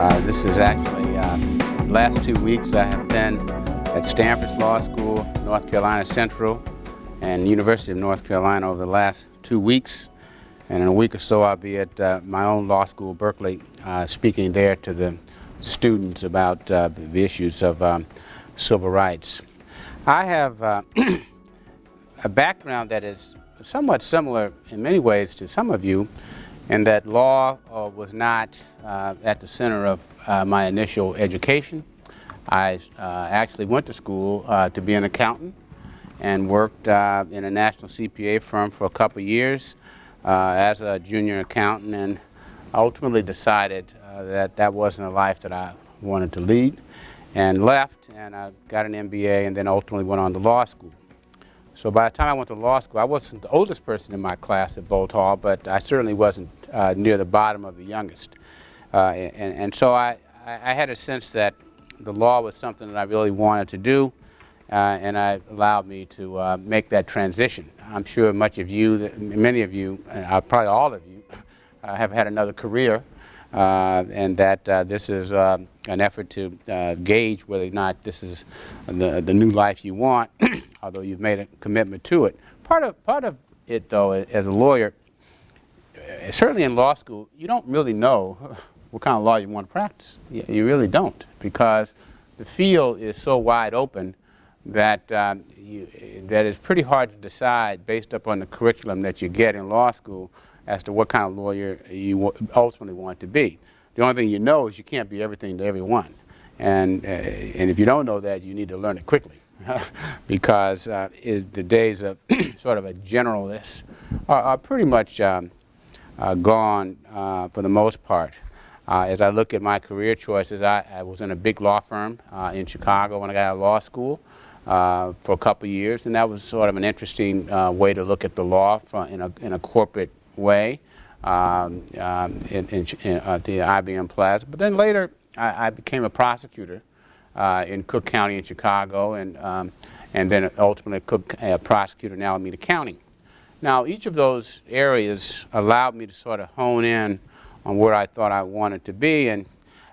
This is actually last 2 weeks I have been at Stanford Law School, North Carolina Central, and University of North Carolina over the last 2 weeks. And in a week or so I'll be at my own law school, Berkeley, speaking there to the students about the issues of civil rights. I have a background that is somewhat similar in many ways to some of you, in that law was not at the center of my initial education. I actually went to school to be an accountant and worked in a national CPA firm for a couple of years as a junior accountant, and ultimately decided that that wasn't a life that I wanted to lead, and left, and I got an MBA and then ultimately went on to law school. So by the time I went to law school, I wasn't the oldest person in my class at Boalt Hall, but I certainly wasn't near the bottom of the youngest. And so I had a sense that the law was something that I really wanted to do, and it allowed me to make that transition. I'm sure many of you, probably all of you, have had another career, and that this is an effort to gauge whether or not this is the new life you want, although you've made a commitment to it. Part of it, though, as a lawyer, certainly in law school, you don't really know what kind of law you want to practice. You really don't, because the field is so wide open that that it's pretty hard to decide based upon the curriculum that you get in law school as to what kind of lawyer you ultimately want to be. The only thing you know is you can't be everything to everyone. And if you don't know that, you need to learn it quickly. Because the days of sort of a generalist are pretty much gone for the most part. As I look at my career choices, I was in a big law firm in Chicago when I got out of law school for a couple of years, and that was sort of an interesting way to look at the law in a corporate way at the IBM Plaza. But then later I became a prosecutor in Cook County in Chicago, and then ultimately a prosecutor in Alameda County. Now, each of those areas allowed me to sort of hone in on where I thought I wanted to be, and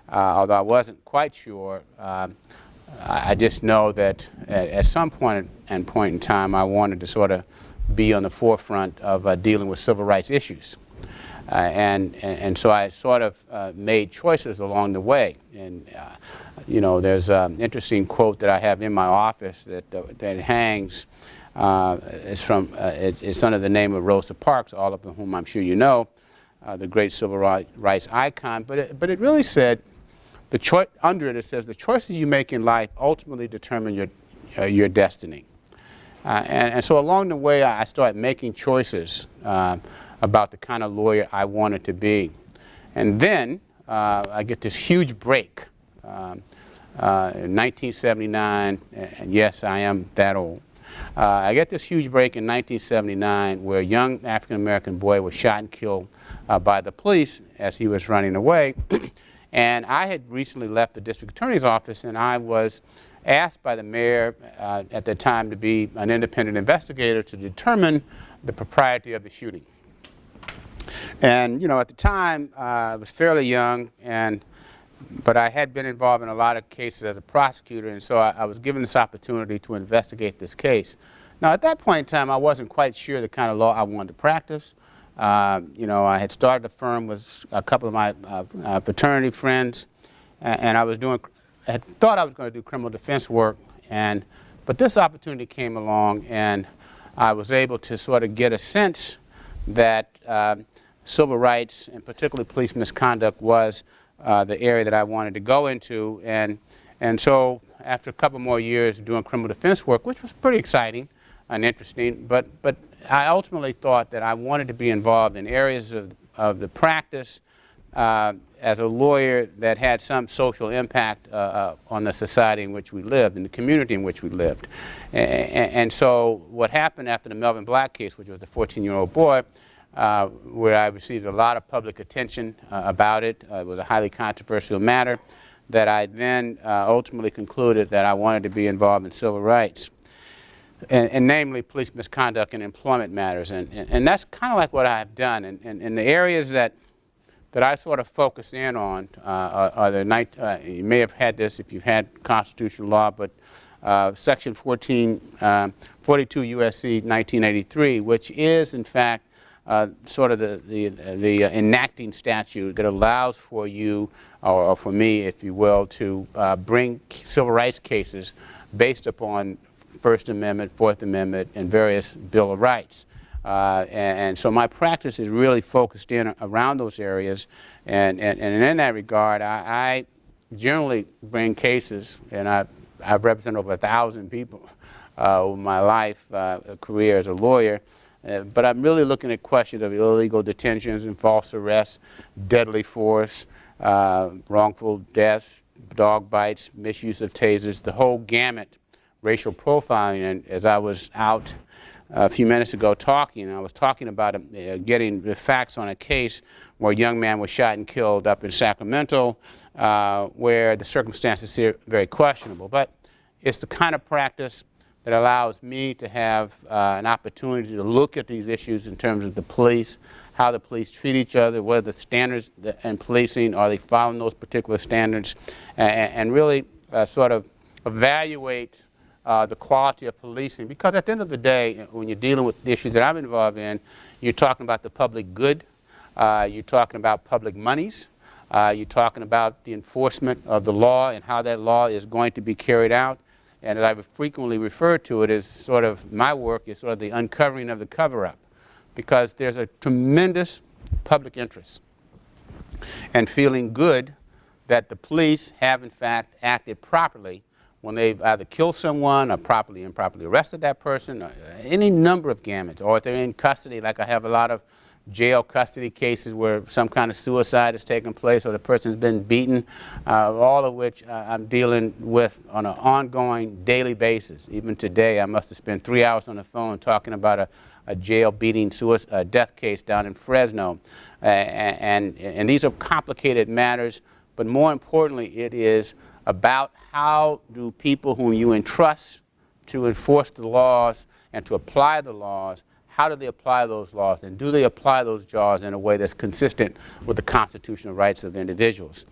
although I wasn't quite sure, I just know that at some point in time I wanted to sort of be on the forefront of dealing with civil rights issues. And so I sort of made choices along the way. And you know, there's an interesting quote that I have in my office that hangs. It's under the name of Rosa Parks, all of whom I'm sure you know, the great civil rights icon. But it really said, under it says, the choices you make in life ultimately determine your destiny. And so along the way, I started making choices about the kind of lawyer I wanted to be. And then I get this huge break in 1979, and yes, I am that old. I get this huge break in 1979 where a young African-American boy was shot and killed by the police as he was running away. And I had recently left the district attorney's office, and I was asked by the mayor at the time to be an independent investigator to determine the propriety of the shooting. And you know, at the time I was fairly young, but I had been involved in a lot of cases as a prosecutor, and so I was given this opportunity to investigate this case. Now, at that point in time, I wasn't quite sure the kind of law I wanted to practice. You know, I had started a firm with a couple of my fraternity friends, and I had thought I was going to do criminal defense work, but this opportunity came along, and I was able to sort of get a sense that civil rights, and particularly police misconduct, was the area that I wanted to go into. And so after a couple more years doing criminal defense work, which was pretty exciting and interesting, but I ultimately thought that I wanted to be involved in areas of the practice as a lawyer that had some social impact on the society in which we lived, in the community in which we lived. And so what happened after the Melvin Black case, which was the 14-year-old boy, where I received a lot of public attention about it, it was a highly controversial matter, that I then ultimately concluded that I wanted to be involved in civil rights. And namely police misconduct and employment matters. And that's kind of like what I've done. And the areas that that I sort of focus in on are you may have had this if you've had constitutional law, but Section 42 U.S.C. 1983, which is in fact sort of the enacting statute that allows for you, or for me, if you will, to bring civil rights cases based upon First Amendment, Fourth Amendment, and various Bill of Rights. And so my practice is really focused in around those areas, and in that regard, I generally bring cases, and I've represented over 1,000 people over my life, career as a lawyer, but I'm really looking at questions of illegal detentions and false arrests, deadly force, wrongful deaths, dog bites, misuse of tasers, the whole gamut, racial profiling. And as I was out a few minutes ago talking, I was talking about getting the facts on a case where a young man was shot and killed up in Sacramento, where the circumstances are very questionable. But it's the kind of practice that allows me to have an opportunity to look at these issues in terms of the police, how the police treat each other, what are the standards in policing, are they following those particular standards, and really sort of evaluate the quality of policing. Because at the end of the day, when you're dealing with the issues that I'm involved in, you're talking about the public good, you're talking about public monies, you're talking about the enforcement of the law and how that law is going to be carried out. And as I frequently refer to it as sort of my work is sort of the uncovering of the cover-up, because there's a tremendous public interest and feeling good that the police have in fact acted properly when they've either killed someone or improperly arrested that person, or any number of gamuts, or if they're in custody, like I have a lot of jail custody cases where some kind of suicide has taken place or the person's been beaten, all of which I'm dealing with on an ongoing daily basis. Even today I must have spent 3 hours on the phone talking about a jail beating death case down in Fresno. And these are complicated matters, but more importantly it is about how do people whom you entrust to enforce the laws and to apply the laws, how do they apply those laws, and do they apply those laws in a way that's consistent with the constitutional rights of individuals?